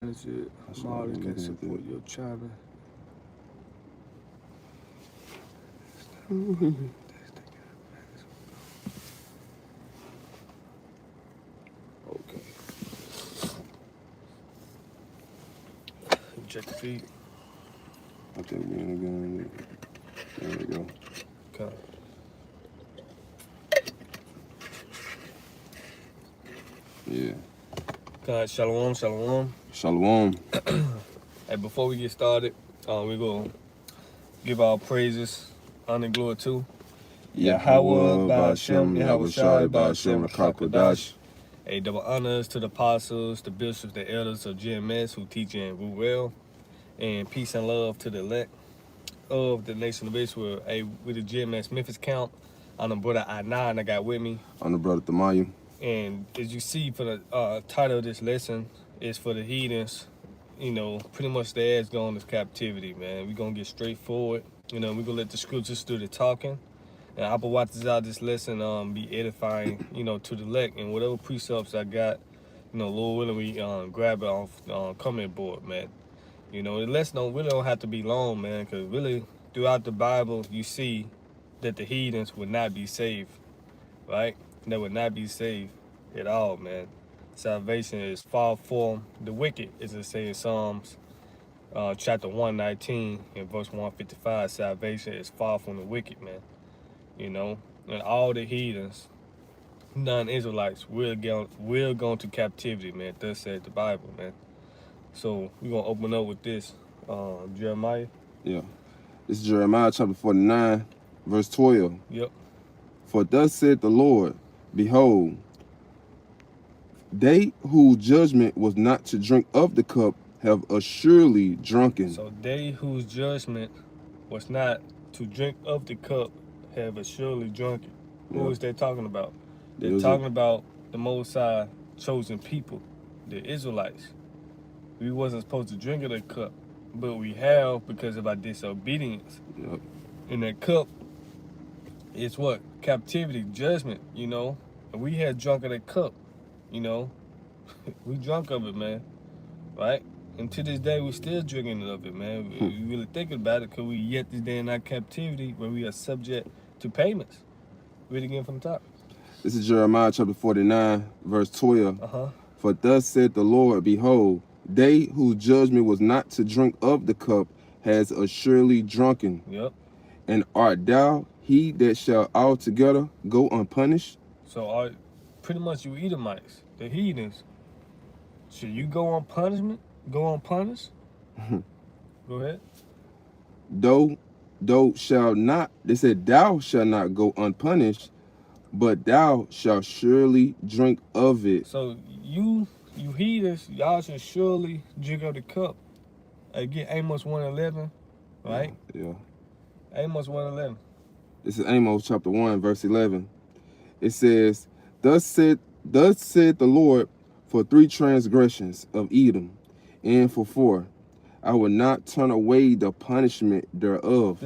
That's it. That's I'm why always I'm can looking at support that. your channel. Okay. Check the feed. I think we in again. There we go. Okay. Yeah. God, shalom, shalom. Shalom. Hey, before we get started, we're going to give our praises, honor, and glory to Yahweh, Yahweh Ba'ashem, Ba'ashem, Yahweh Yahweh Shai, Shai, Ba'ashem, Ba'ashem, Rakakwadash. A double honors to the apostles, the bishops, the elders of GMS who teach and rule well, and peace and love to the elect of the nation of Israel. Hey, with the GMS Memphis count, I'm the brother I9 I got with me. I'm the brother Tamayu. And as you see for the title of this lesson is For The Heathens. You know, pretty much the ass going to captivity, man. We're going to get straight forward. You know, we're going to let the scriptures do the talking. And I will watch out this lesson be edifying, you know, to the elect. And whatever precepts I got, you know, Lord willing, we grab it off comment board, man. You know, the lesson really don't have to be long, man, because really throughout the Bible, you see that the heathens would not be saved, right? They would not be saved at all, man. Salvation is far from the wicked, as it says in Psalms chapter 119 and verse 155. Salvation is far from the wicked, man. You know, and all the heathens, non-Israelites, will go into captivity, man. Thus said the Bible, man. So we're gonna open up with this, Jeremiah. Yeah. This is Jeremiah chapter 49, verse 12. Yep. For thus said the Lord, behold, they whose judgment was not to drink of the cup have assuredly drunken. So they whose judgment was not to drink of the cup have assuredly drunken. Who Yep. is they talking about? They're Those talking about the Most High chosen people, the Israelites. We wasn't supposed to drink of that cup, but we have because of our disobedience. Yep. And that cup is what? Captivity, judgment, you know? And we had drunk of that cup, you know? We drunk of it, man, right? And to this day, we still drinking of it, man. We really thinking about it because we yet this day in our captivity where we are subject to payments. Read again from the top. This is Jeremiah chapter 49, verse 12. Uh-huh. For thus said the Lord, behold, they whose judgment was not to drink of the cup has assuredly drunken. Yep. And art thou he that shall altogether go unpunished? So pretty much you Edomites, the heathens. Should you go on punishment? Go unpunished? Go ahead. Though shall not, they said, thou shalt not go unpunished, but thou shalt surely drink of it. So you heathens, y'all should surely drink of the cup. Again, Amos 1:11, right? Yeah. Amos 1:11. This is Amos chapter 1, verse 11. It says, Thus said the Lord, for 3 transgressions of Edom, and for 4, I will not turn away the punishment thereof.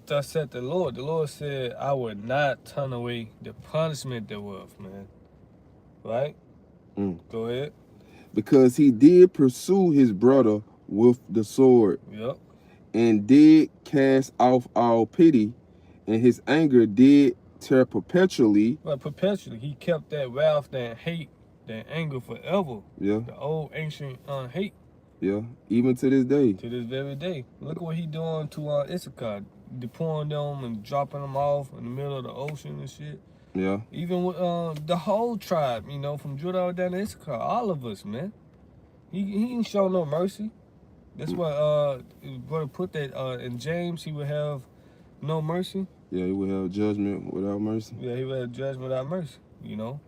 Thus said the Lord. The Lord said, I would not turn away the punishment thereof, man. Right? Go ahead. Because he did pursue his brother with the sword. Yep. And did cast off all pity, and his anger did tear perpetually. But perpetually, he kept that wrath, that hate, that anger forever. Yeah. The old ancient hate. Yeah. Even to this day. To this very day. Look at what he doing to Issachar. Deploying them and dropping them off in the middle of the ocean and shit. Yeah. Even with the whole tribe, you know, from Judah down to Issachar, all of us, man. He ain't show no mercy. That's why going to put that in James, he would have no mercy. Yeah, he would have judgment without mercy. Yeah, he would have judgment without mercy, you know.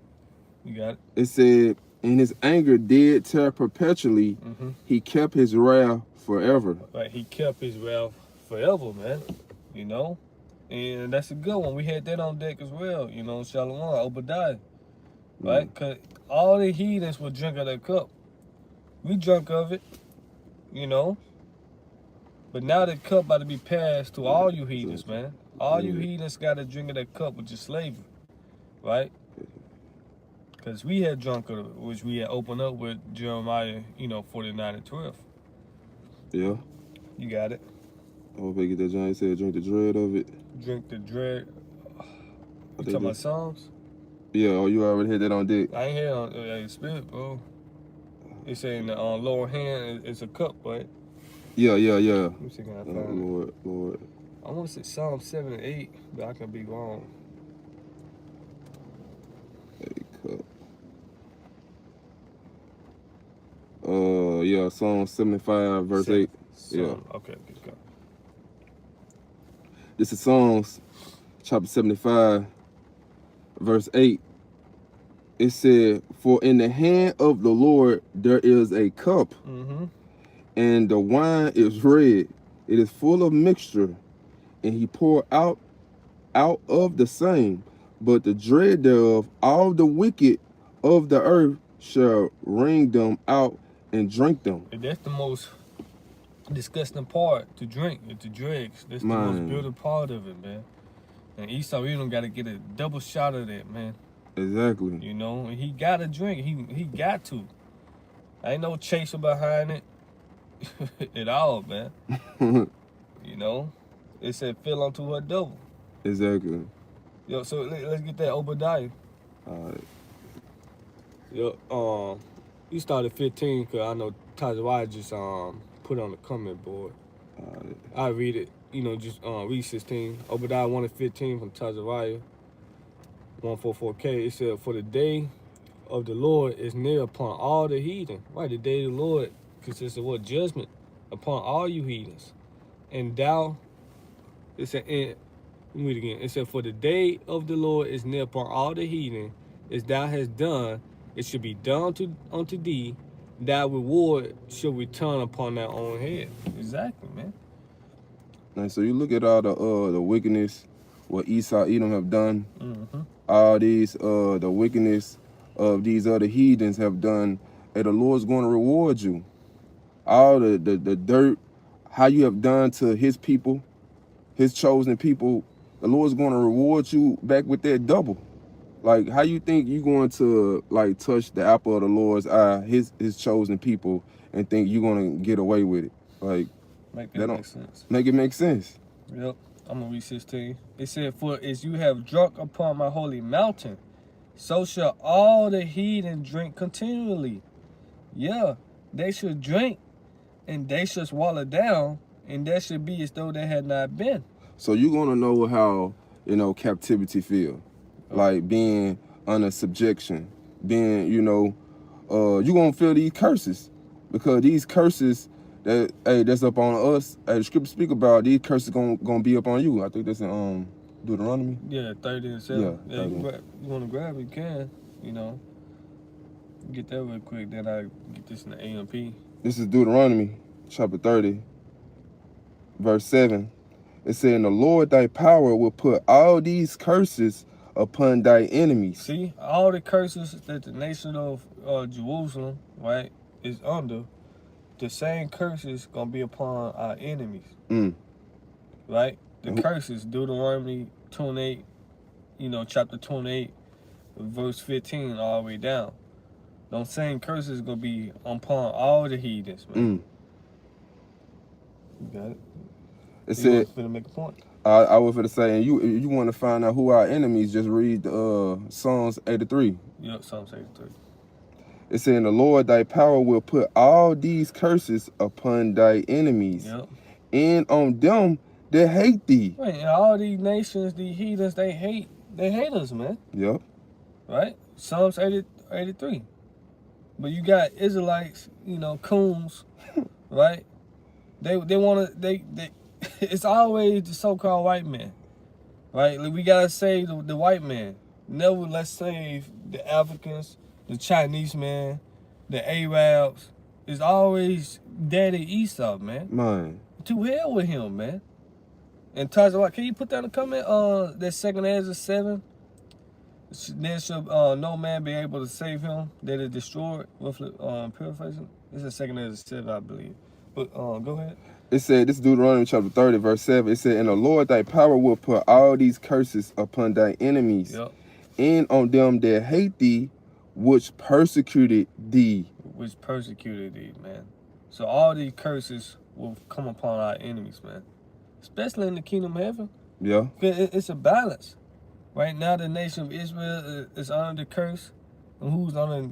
You got it. It said, and his anger did tear perpetually. He kept his wrath forever. Right, he kept his wrath forever, man, you know. And that's a good one. We had that on deck as well, you know, Shalom, Obadiah, right? Because all the heathens would drink of that cup. We drunk of it, you know. But now that cup about to be passed to all you heathens, man. All you heathens got to drink of that cup, which is slavery, right? Because we had drunk of it, which we had opened up with Jeremiah, 49 and 12. Yeah. You got it. I hope they get that John said drink the dread of it. Drink the dread. You talking about Psalms? Yeah, oh, you already had that on deck. I ain't had on spirit, bro. It's saying the lower hand is a cup, right? Yeah. Let me see, can I find Lord. I want to say Psalm 7 and 8, but I can be wrong. A cup. Yeah, Psalm 75, verse 8. Yeah. Okay, go. This is Psalms chapter 75, verse 8. It said, "For in the hand of the Lord there is a cup, and the wine is red. It is full of mixture, and he poured out of the same. But the dread thereof, all the wicked of the earth shall wring them out and drink them." And that's the most disgusting part to drink, is the dregs. That's the most beautiful part of it, man. And Esau, you don't got to get a double shot of that, man. Exactly. And he got to drink. He got to. Ain't no chaser behind it at all, man. It said fill unto her double. Exactly. Yo, so let's get that Obadiah. All right. Yo, you started 15 because I know Tazawai just put on the comment board. All right. I read it. Just read 16. Obadiah 1 and 15 from Tazawai 144K. It said, "For the day of the Lord is near upon all the heathen." Right, the day of the Lord consists of what? Judgment upon all you heathens. And thou, it said, read it again. It said, "For the day of the Lord is near upon all the heathen, as thou hast done, it should be done unto thee. Thy reward shall return upon thy own head." Exactly, man. And so you look at all the wickedness what Esau, Edom have done. Mm-hmm. All these the wickedness of these other heathens have done, and the Lord's going to reward you. All the dirt, how you have done to his people, his chosen people, the Lord's going to reward you back with that double. Like, how you think you going to like touch the apple of the Lord's eye, his chosen people, and think you're going to get away with it? Like, Make that make sense. Make it make sense. Yep. I'm going to read 16. It said, "For as you have drunk upon my holy mountain, so shall all the heathen drink continually." Yeah, they should drink, and they should swallow down, and that should be as though they had not been. So you're going to know how, captivity feel. Like being under subjection. Being, you're going to feel these curses. Because these curses that's up on us. The scripture speak about these curses gonna be up on you. I think that's in Deuteronomy. Yeah, 30 and 7. Yeah, you want to grab it, you can. Get that real quick, then I get this in the AMP. This is Deuteronomy chapter 30, verse 7. It said, "And the Lord thy power will put all these curses upon thy enemies." See, all the curses that the nation of Jerusalem, right, is under, the same curses gonna be upon our enemies. Right? The curses, Deuteronomy 28, chapter 28, verse 15, all the way down. Those same curses gonna be upon all the heathens, man. You got it? It said, finna make a point. I was finna say, and you want to find out who our enemies, just read Psalms 83. Yep, Psalms 83. It said, "And the Lord thy power will put all these curses upon thy enemies, and on them that hate thee." Right, and all these nations, these heathens, they hate us, man. Yep. Right? Psalms 83. But you got Israelites, coons, right? They it's always the so-called white man, right? Like, we gotta save the white man. Never let's save the Africans, the Chinese man, the Arabs. It's always Daddy Esau, man. To hell with him, man. And Tazawa, can you put that in the comment? That 2 Ezra 7. There shall no man be able to save him that is destroyed. Roughly paraphrasing. This is 2 Ezra 7, I believe. But go ahead. It said, this is Deuteronomy chapter 30, verse 7. It said, "And the Lord thy power will put all these curses upon thy enemies, and on them that hate thee which persecuted thee. Which persecuted thee, man. So all these curses will come upon our enemies, man. Especially in the kingdom of heaven. Yeah. It's a balance. Right now, the nation of Israel is under the curse. And who's under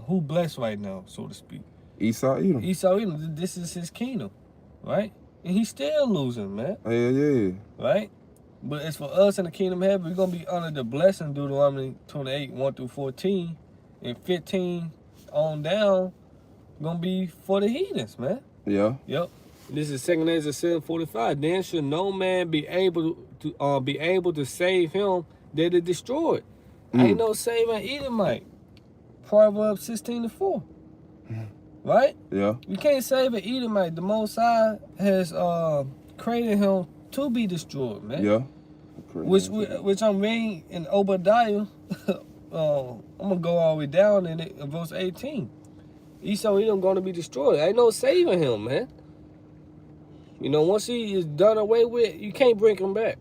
who blessed right now, so to speak? Esau, Edom. Esau, Edom. This is his kingdom, right? And he's still losing, man. Yeah. Right? But as for us in the kingdom of heaven, we're going to be under the blessing, Deuteronomy 28, 1 through 14. And 15 on down, going to be for the heathens, man. Yeah. Yep. This is 2 Ezra 7:45. Then should no man be able to save him that is destroyed. Ain't no saving Edomite. Proverbs 16:4. Right? Yeah. You can't save an Edomite. The Most High has created him to be destroyed, man. Yeah. Which I'm reading in Obadiah. I'm gonna go all the way down in verse 18. Esau Edom gonna be destroyed. Ain't no saving him, man. You know, once he is done away with, you can't bring him back.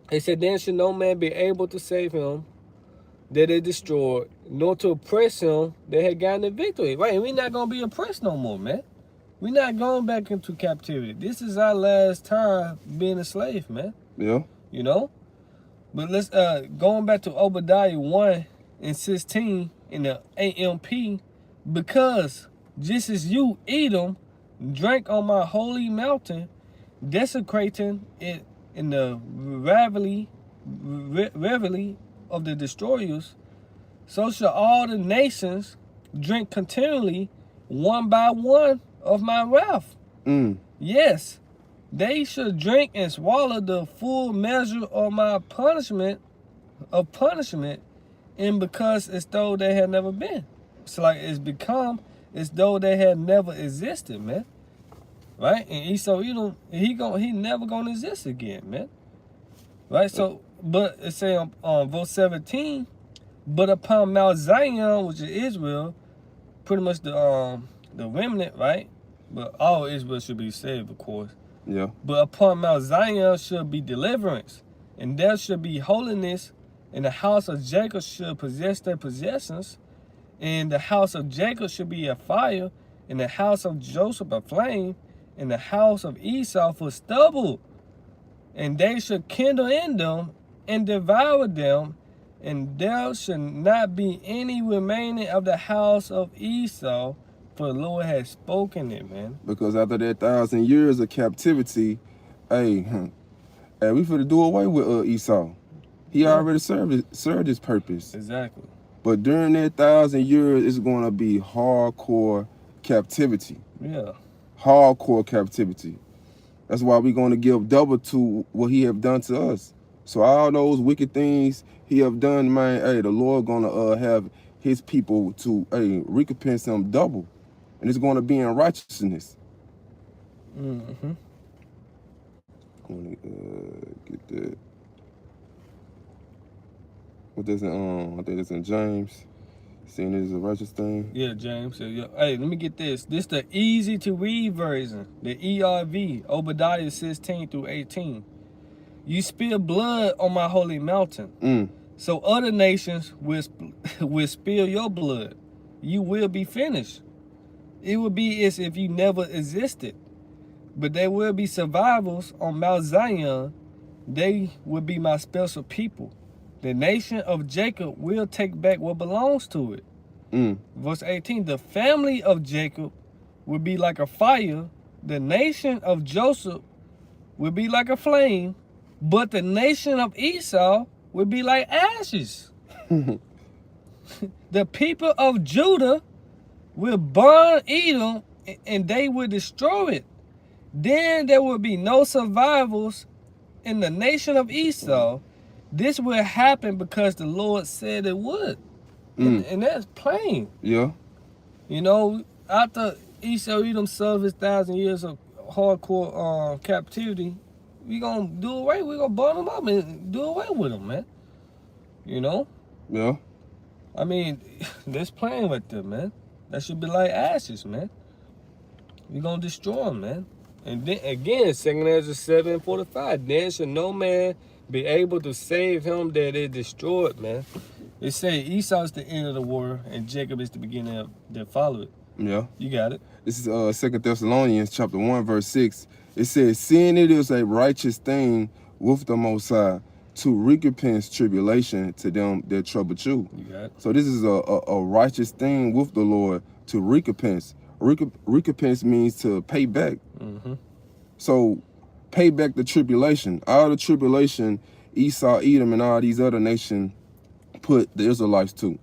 They said, then should no man be able to save him that is destroyed, nor to oppress him that had gotten the victory. Right? And we're not going to be oppressed no more, man. We're not going back into captivity. This is our last time being a slave, man. Yeah. You know? But let's, going back to Obadiah 1 and 16 in the AMP, because just as you, Edom, drank on my holy mountain, desecrating it in the revelry of the destroyers, so shall all the nations drink continually, one by one, of my wrath. Yes, they should drink and swallow the full measure of my punishment, and because as though they had never been. It's like it's become as though they had never existed, man. Right? And Esau, he never gonna exist again, man. Right? So, but it say on verse 17, but upon Mount Zion, which is Israel, pretty much the remnant, right? But all Israel should be saved, of course. Yeah. But upon Mount Zion should be deliverance, and there should be holiness, and the house of Jacob should possess their possessions, and the house of Jacob should be a fire, and the house of Joseph a flame, and the house of Esau for stubble. And they should kindle in them and devour them, and there should not be any remaining of the house of Esau, for the Lord has spoken it, man. Because after that 1,000 years of captivity, we finna do away with Esau. He already served his purpose. Exactly. But during that 1,000 years, it's going to be hardcore captivity. Yeah. Hardcore captivity. That's why we're going to give double to what he have done to us. So all those wicked things he have done, man, the Lord going to have his people to recompense him double. And it's going to be in righteousness. Mm-hmm. Going to get that. What does it, I think it's in James. Seeing it as a righteous thing. Yeah, James. Yeah. Hey, let me get this. This the easy to read version. The ERV, Obadiah 16 through 18. You spill blood on my holy mountain. So other nations will spill your blood. You will be finished. It will be as if you never existed. But there will be survivors on Mount Zion. They will be my special people. The nation of Jacob will take back what belongs to it. Verse 18, the family of Jacob will be like a fire. The nation of Joseph will be like a flame. But the nation of Esau will be like ashes. The people of Judah will burn Edom, and they will destroy it. Then there will be no survivors in the nation of Esau. This will happen because the Lord said it would. And that's plain. Yeah. You know, after Esau Edom served his 1,000 years of hardcore captivity, we're going to do away. We're going to burn them up and do away with them, man. You know? Yeah. I mean, that's plain with them, man. That should be like ashes, man. We're going to destroy them, man. And then, again, 2 Ezra 7:45, then shall no man be able to save him that is destroyed, man. It say Esau is the end of the war, and Jacob is the beginning of that follow it. Yeah. You got it. This is 2 Thessalonians chapter 1, verse 6. It says, seeing it is a righteous thing with the Most High to recompense tribulation to them that trouble you. You got it. So this is a righteous thing with the Lord to recompense. Recompense means to pay back. Mm-hmm. So pay back the tribulation. All the tribulation Esau, Edom, and all these other nations put the Israelites through.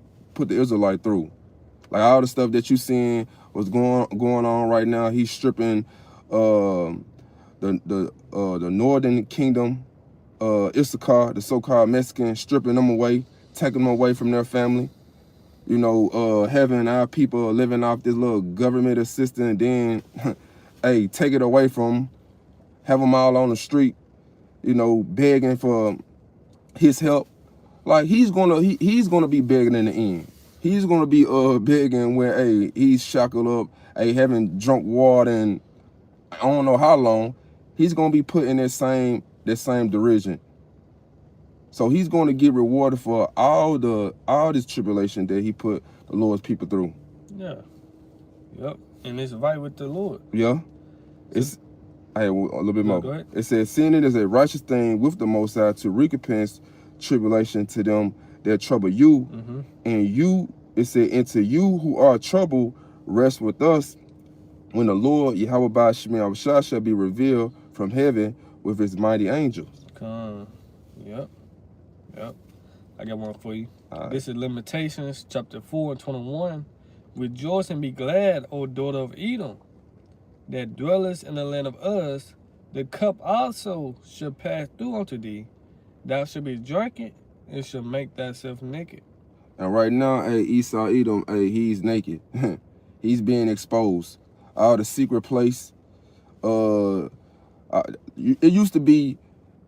Like all the stuff that you seeing was going on right now. He's stripping the northern kingdom, Issachar, the so-called Mexicans, stripping them away, taking them away from their family. You know, having our people living off this little government assistance, then, hey, take it away from them, have them all on the street, you know, begging for his help. Like he's gonna be begging in the end. He's gonna be begging when, hey, he's shackled up, hey, having drunk water, and I don't know how long. He's gonna be put in that same derision. So he's going to get rewarded for all this tribulation that he put the Lord's people through. Yeah. Yep. And it's right with the Lord. Yeah. It's a little bit more. Go ahead. It says, seeing it as a righteous thing with the Most High to recompense tribulation to them that trouble you, and you, it said, and to you who are troubled, rest with us when the Lord Yahweh Ba'ashmi shall be revealed from heaven with his mighty angels. Come. Yep. Yep. I got one for you. Right. This is Lamentations chapter 4 and 21. Rejoice and be glad, O daughter of Edom, that dwellest in the land of Uz. The cup also shall pass through unto thee. Thou shalt be drunken and shall make thyself naked. And right now, hey, Esau Edom, hey, he's naked. He's being exposed. All the secret place. It used to be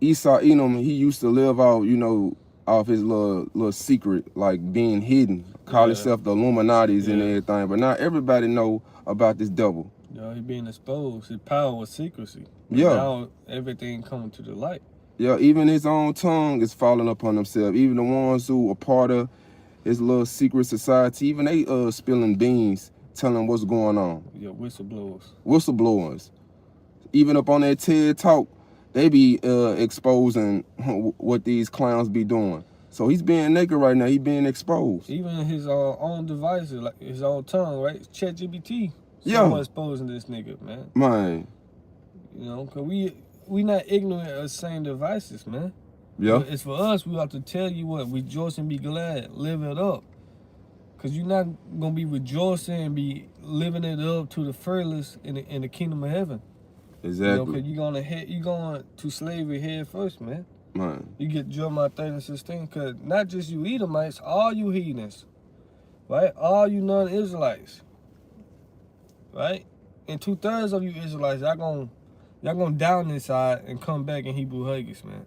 Esau Edom. He used to live out, you know, off his little secret, like being hidden. Call himself the Illuminati's and everything. But now everybody know about this devil. Yeah, he being exposed. His power was secrecy. Yeah. Now everything coming to the light. Yeah, even his own tongue is falling upon himself. Even the ones who are part of his little secret society, even they spilling beans, telling what's going on. Yeah, whistleblowers. Whistleblowers. Even up on that TED Talk, they be exposing what these clowns be doing. So he's being naked right now. He being exposed. Even his own devices, like his own tongue, right? ChatGPT. Yeah. Someone exposing this nigga, man. Man. You know, because we not ignorant of the same devices, man. Yeah. But it's for us, we have to tell you what, rejoice and be glad, live it up. Because you're not going to be rejoicing and be living it up to the furthest in the kingdom of heaven. Exactly. You know, because you're going to slavery head first, man. Man. You get Jeremiah 30:16, because not just you Edomites, all you heathens, right? All you non-Israelites, right? And 2/3 of you Israelites, y'all gonna down inside and come back in Hebrew Haggis, man.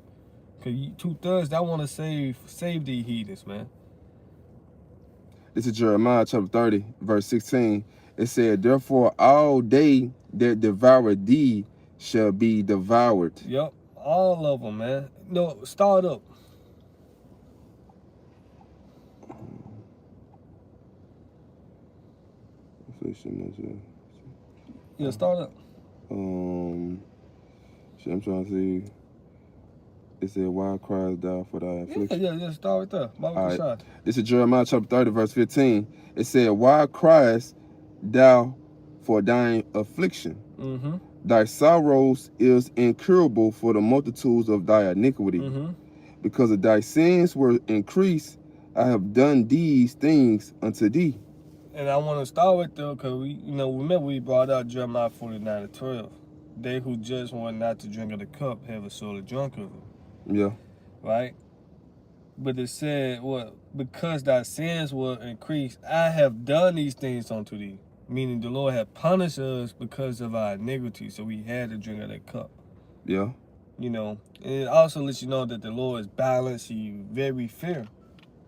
Because 2/3 that want to save the heathens, man. This is Jeremiah chapter 30, verse 16. It said, therefore all they that devour thee shall be devoured. Yep, all of them, man. No, start up. Yeah, start up. Shit, I'm trying to see. It said, why cries thou for thy affliction? Yeah, start right there. All right. This is Jeremiah chapter 30, verse 15. It said, why criest thou for thine affliction? Thy sorrows is incurable for the multitudes of thy iniquity. Because of thy sins were increased, I have done these things unto thee. And I want to start with though, because remember we brought out Jeremiah 49:12. They who judge one not to drink of the cup have a soul drunk of it. Yeah. Right? But it said, what? Because thy sins were increased, I have done these things unto thee. Meaning the Lord had punished us because of our iniquity, so we had to drink of that cup. Yeah. You know, and it also lets you know that the Lord is balanced. He very fair.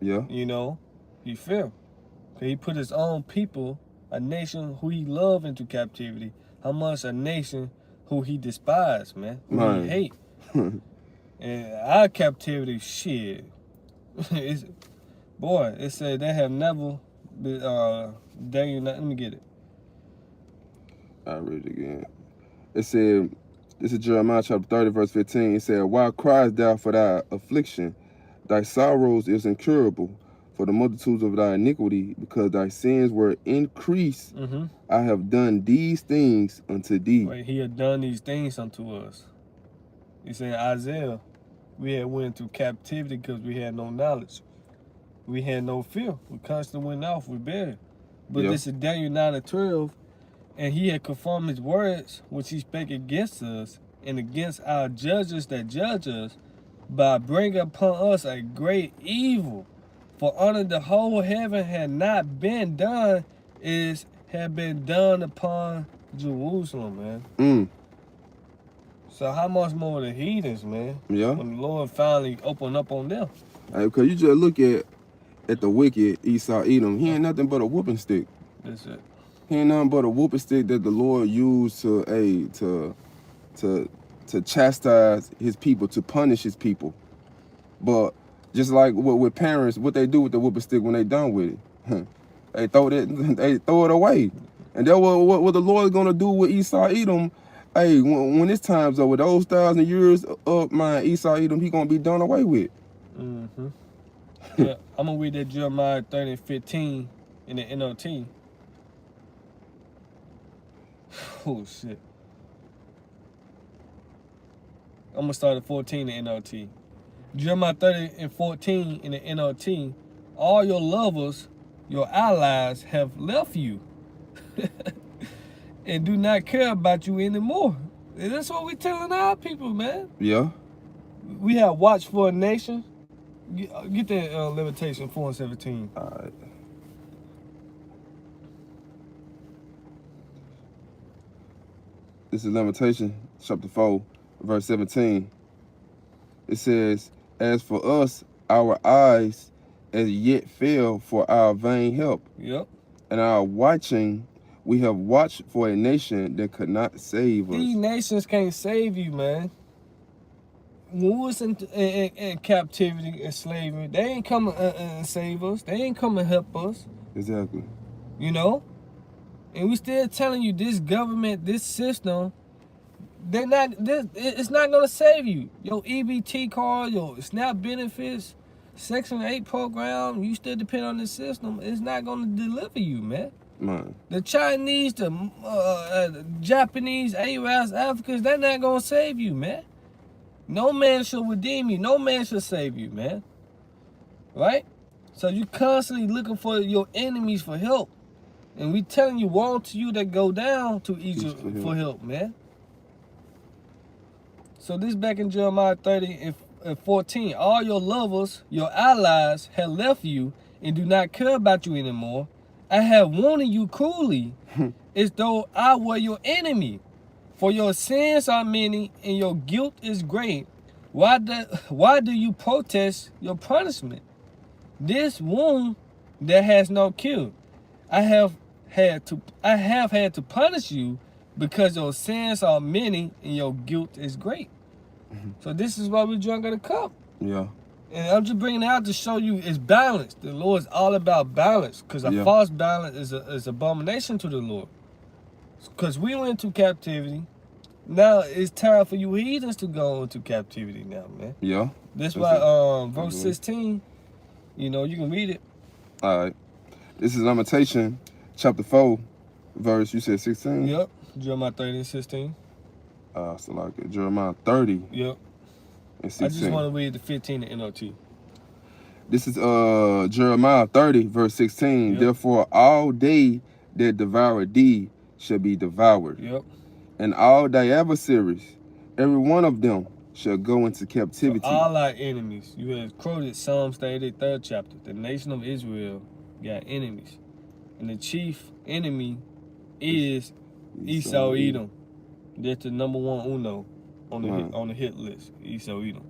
Yeah. You know, he fair. He put his own people, a nation who he loved, into captivity. How much a nation who he despised, man, who he hate. And our captivity, shit, Boy, it said they have never been, let me get it. I read it again. It said, this is Jeremiah chapter 30, verse 15. It said, why criest thou for thy affliction? Thy sorrows is incurable for the multitudes of thy iniquity, because thy sins were increased. Mm-hmm. I have done these things unto thee. Right, he had done these things unto us. He said, Isaiah, we had went into captivity because we had no knowledge. We had no fear. We constantly went off. We buried. But Yeah. this is Daniel 9 and 12. And he had confirmed his words, which he spake against us and against our judges that judge us, by bringing upon us a great evil. For under the whole heaven had not been done, had been done upon Jerusalem, man. So how much more the heathens, man? Yeah. When the Lord finally opened up on them. Because you just look at the wicked Esau Edom, he ain't nothing but a whooping stick. That's it. He ain't nothing but a whooping stick that the Lord used to chastise his people, to punish his people. But just like with parents, what they do with the whooping stick when they done with it, they throw it away. And that's what the Lord is gonna do with Esau Edom. Hey, when it's time's over, those 1,000 years of my Esau Edom, he gonna be done away with. Mm-hmm. Yeah, I'm gonna read that Jeremiah 30 and 15 in the NLT. Oh shit. I'm gonna start at 14 in the NLT. Jeremiah 30 and 14 in the NLT. All your lovers, your allies, have left you and do not care about you anymore. And that's what we telling our people, man. Yeah. We have watched for a nation. Get that Limitation 4 and 17. All right. This is Lamentation, chapter 4, verse 17. It says, as for us, our eyes as yet fail for our vain help. Yep. And our watching, we have watched for a nation that could not save us. These nations can't save you, man. When we was in captivity and slavery, they ain't come and save us. They ain't come and help us. Exactly. You know? And we still telling you this government, this system, it's not gonna save you. Your EBT card, your SNAP benefits, Section 8 program, you still depend on this system. It's not gonna deliver you, man. Man. The Chinese, the Japanese, Arabs, Africans, they're not gonna save you, man. No man shall redeem you. No man shall save you, man. Right? So you constantly looking for your enemies for help. And we telling you, woe to you that go down to Egypt for help, man. So this back in Jeremiah 30 and 14. All your lovers, your allies, have left you and do not care about you anymore. I have wanted you cruelly, as though I were your enemy. For your sins are many and your guilt is great. Why do you protest your punishment? This wound that has no cure. I have had to punish you because your sins are many and your guilt is great. So this is why we drunk of the cup. Yeah. And I'm just bringing it out to show you it's balance. The Lord is all about balance, because a false balance is abomination to the Lord. Because we went into captivity. Now it's time for you heathens to go into captivity now, man. Yeah. That's why verse 16, you know, you can read it. All right. This is Lamentation, chapter 4, verse, you said 16? Yep. Jeremiah 30 and 16. So like Jeremiah 30 Yep. and 16. I just want to read the 15 in NLT. This is Jeremiah 30, verse 16. Yep. Therefore, all they that devour thee shall be devoured. Yep. And all thy adversaries, every one of them, shall go into captivity. So all our enemies. You have quoted Psalms 33rd chapter. The nation of Israel got enemies. And the chief enemy is Esau Edom. That's the number one uno on the hit list. Esau Edom.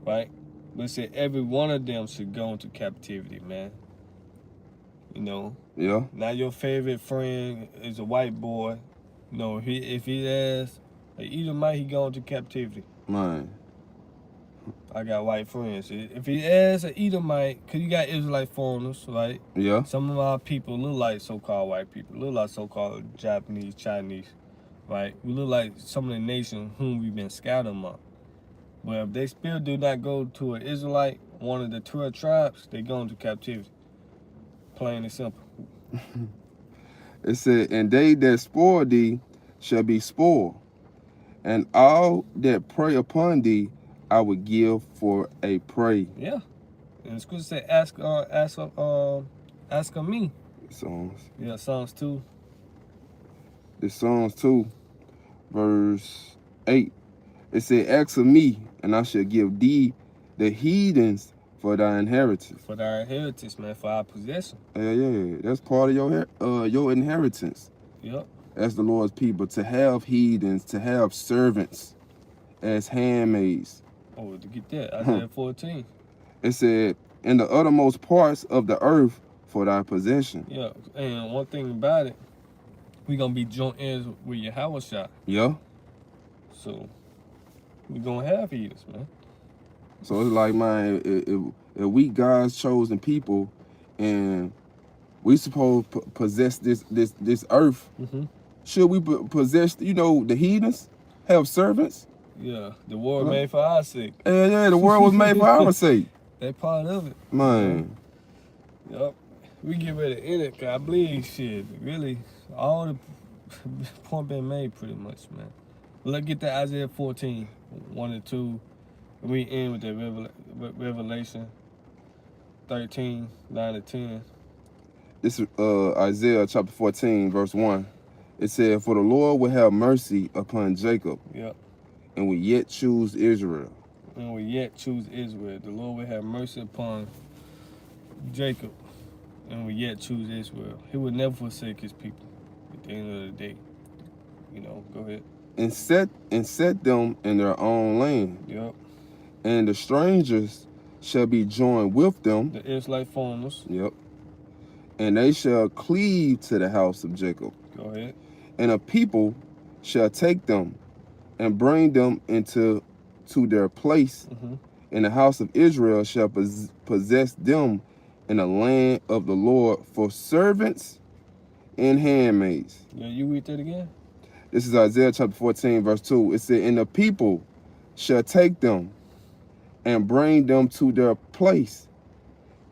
Right? But it said every one of them should go into captivity, man. You know? Yeah. Now your favorite friend is a white boy. You know, if he has an Edomite, he go into captivity. Man. I got white friends. If he is an Edomite, because you got Israelite foreigners, right? Yeah. Some of our people look like so-called white people, look like so-called Japanese, Chinese, right? We look like some of the nations whom we've been scattered among. But if they still do not go to an Israelite, one of the 12 tribes, they go into captivity. Plain and simple. It said, and they that spoil thee shall be spoiled, and all that prey upon thee I will give for a prey. Yeah. And the scripture say, ask of me. Psalms. Yeah, Psalms 2. The Psalms 2, verse 8. It said, ask of me, and I shall give thee the heathens for thy inheritance. For our inheritance, man, for our possession. Yeah. That's part of your inheritance. Yep. As the Lord's people, to have heathens, to have servants as handmaids. Oh, to get that, Isaiah 14. It said, in the uttermost parts of the earth for thy possession. Yeah, and one thing about it, we gonna be joint heirs with Yahweh shot. Yeah. So we gonna have heathens, man. So it's like, man, if we God's chosen people, and we supposed to possess this earth, should we possess, the heathens, have servants? Yeah, the world made for our sake. Yeah, the world was made for our sake. They part of it. Man. Yep. We get ready to end it, cause I believe shit. Really, all the point been made pretty much, man. Let's get that Isaiah 14, 1 and 2. We end with the Revelation 13, 9 and 10. This is Isaiah chapter 14, verse 1. It said, for the Lord will have mercy upon Jacob. Yep. And will yet choose Israel. And we yet choose Israel. The Lord will have mercy upon Jacob, and we yet choose Israel. He would never forsake his people at the end of the day. Go ahead. And set them in their own land. Yep. And the strangers shall be joined with them. The Israelite foreigners. Yep. And they shall cleave to the house of Jacob. Go ahead. And a people shall take them and bring them to their place. And the house of Israel shall possess them in the land of the Lord for servants and handmaids. Yeah, you read that again? This is Isaiah chapter 14, verse 2. It said, and the people shall take them and bring them to their place.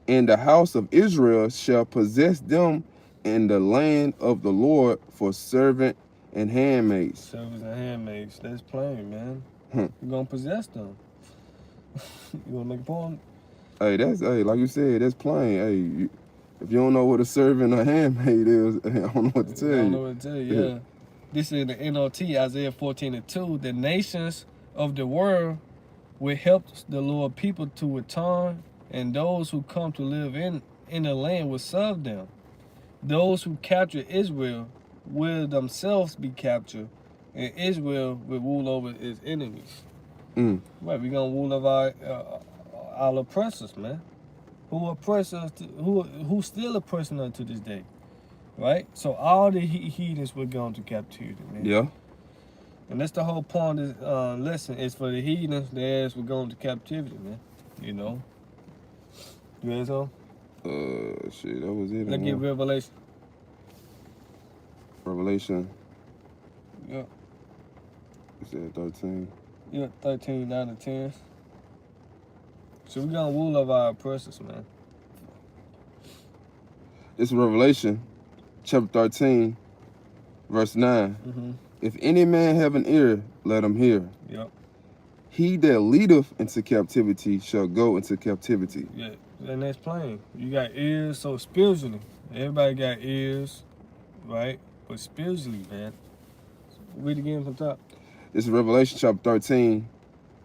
And the house of Israel shall possess them in the land of the Lord for servant and handmaids. Servants and handmaids. That's plain, man. You're going to possess them. You want to make a point? Hey, like you said, that's plain. Hey, if you don't know what a servant or handmaid is, I don't know what to tell you. I don't know what to tell you, yeah. This is the NLT, Isaiah 14 and 2. The nations of the world will help the Lord people to return, and those who come to live in the land will serve them. Those who capture Israel will themselves be captured, and Israel will rule over its enemies. Right, we're gonna rule over our oppressors, man. Who oppress us? Who still oppressing us to this day, right? So all the heathens will go into captivity, man. Yeah. And that's the whole point of this lesson, is for the heathens, their ass will go into captivity, man. You hear so? Shit, that was it. Let's get Revelation. Revelation. Yep. You said 13. Yep, 13, 9 and 10. So we're gonna rule over our oppressors, man. This is Revelation, chapter 13, verse 9. If any man have an ear, let him hear. Yep. He that leadeth into captivity shall go into captivity. Yeah, and that's plain. You got ears, so spiritually, everybody got ears, right? But spiritually, man. Read again from top. This is Revelation chapter 13,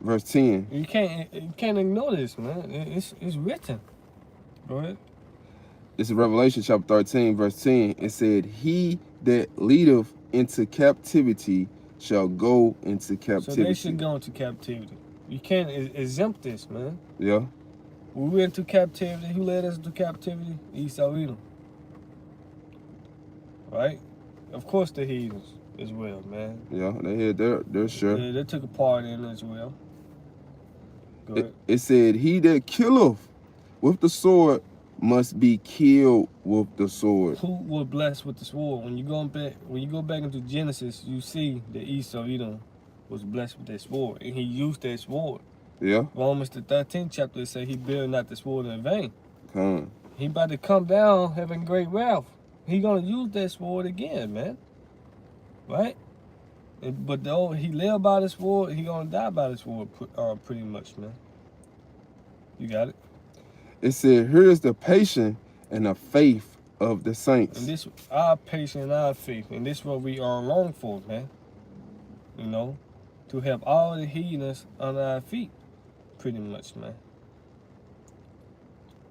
verse 10. You can't ignore this, man. It's written. Go ahead. This is Revelation chapter 13, verse 10. It said, he that leadeth into captivity shall go into captivity. So they should go into captivity. You can't exempt this, man. Yeah. We went into captivity. Who led us into captivity? Esau, Edom. Right? Of course the heathens as well, man. Yeah, they had their share. Yeah, they took a part in it as well. Go ahead. It said, "He that killeth with the sword must be killed with the sword." Who was blessed with the sword? When you go back into Genesis, you see that Esau, Edom, was blessed with that sword, and he used that sword. Yeah. Romans the 13th chapter say he built not the sword in vain. Come. He about to come down having great wrath. He gonna use that sword again, man. Right? But though he live by the sword, he gonna die by the sword, pretty much, man. You got it? It said, "Here is the patience and the faith of the saints." And this, our patience and our faith, and this what we are long for, man. You know, to have all the heathens under our feet, pretty much, man.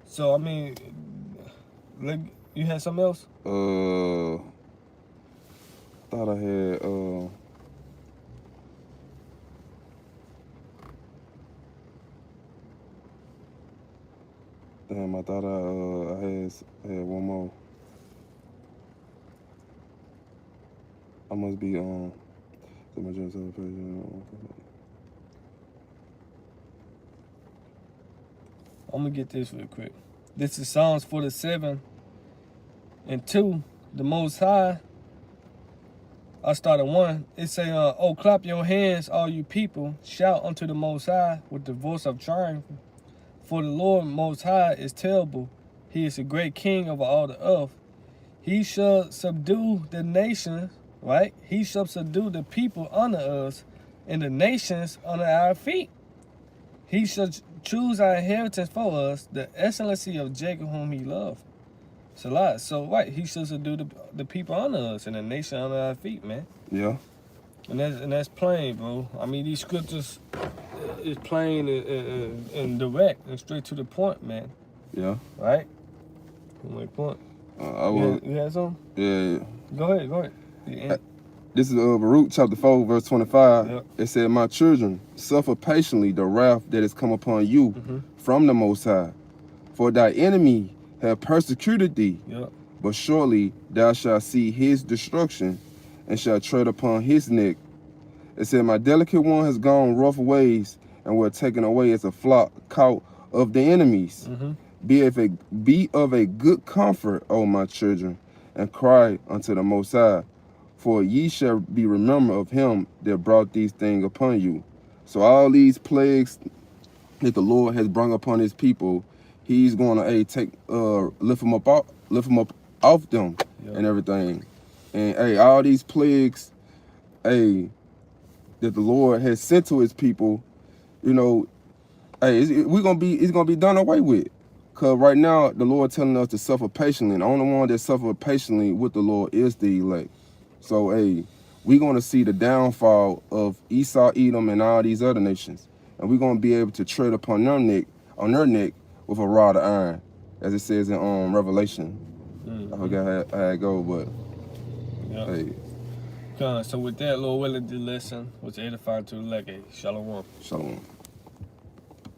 So I mean, you had something else? Thought I had damn, I thought I had one more. I must be I'm gonna get this real quick. This is Psalms 47 and 2. The Most High. I started 1. It say, "Oh, clap your hands, all you people. Shout unto the Most High with the voice of triumph. For the Lord Most High is terrible. He is a great king over all the earth. He shall subdue the nations," right? "He shall subdue the people under us, and the nations under our feet. He shall choose our inheritance for us, the excellency of Jacob whom he loved." It's a lot. So, right, he shall subdue the people under us, and the nation under our feet, man. Yeah. And that's plain, bro. I mean, these scriptures is plain and direct and straight to the point, man. Yeah. Right? My point. You had something? Yeah. Go ahead. Yeah. This is Baruch chapter 4, verse 25. Yep. It said, "My children, suffer patiently the wrath that is come upon you from the Most High. For thy enemy have persecuted thee, Yep. but surely thou shalt see his destruction and shalt tread upon his neck." It said, "My delicate one has gone rough ways and were taken away as a flock caught of the enemies. Be of a good comfort, O my children, and cry unto the Most High. For ye shall be remembered of him that brought these things upon you." So all these plagues that the Lord has brought upon his people, he's going to lift them up off them and everything. And all these plagues that the Lord has sent to his people, you know, it's gonna be done away with. Cause right now the Lord telling us to suffer patiently, and the only one that suffer patiently with the Lord is the elect. So we're gonna see the downfall of Esau, Edom, and all these other nations, and we're gonna be able to tread upon their neck with a rod of iron, as it says in Revelation. I forgot how it go, but So with that, Lord willing, the lesson was edifying to the elect. Shalom. Shalom.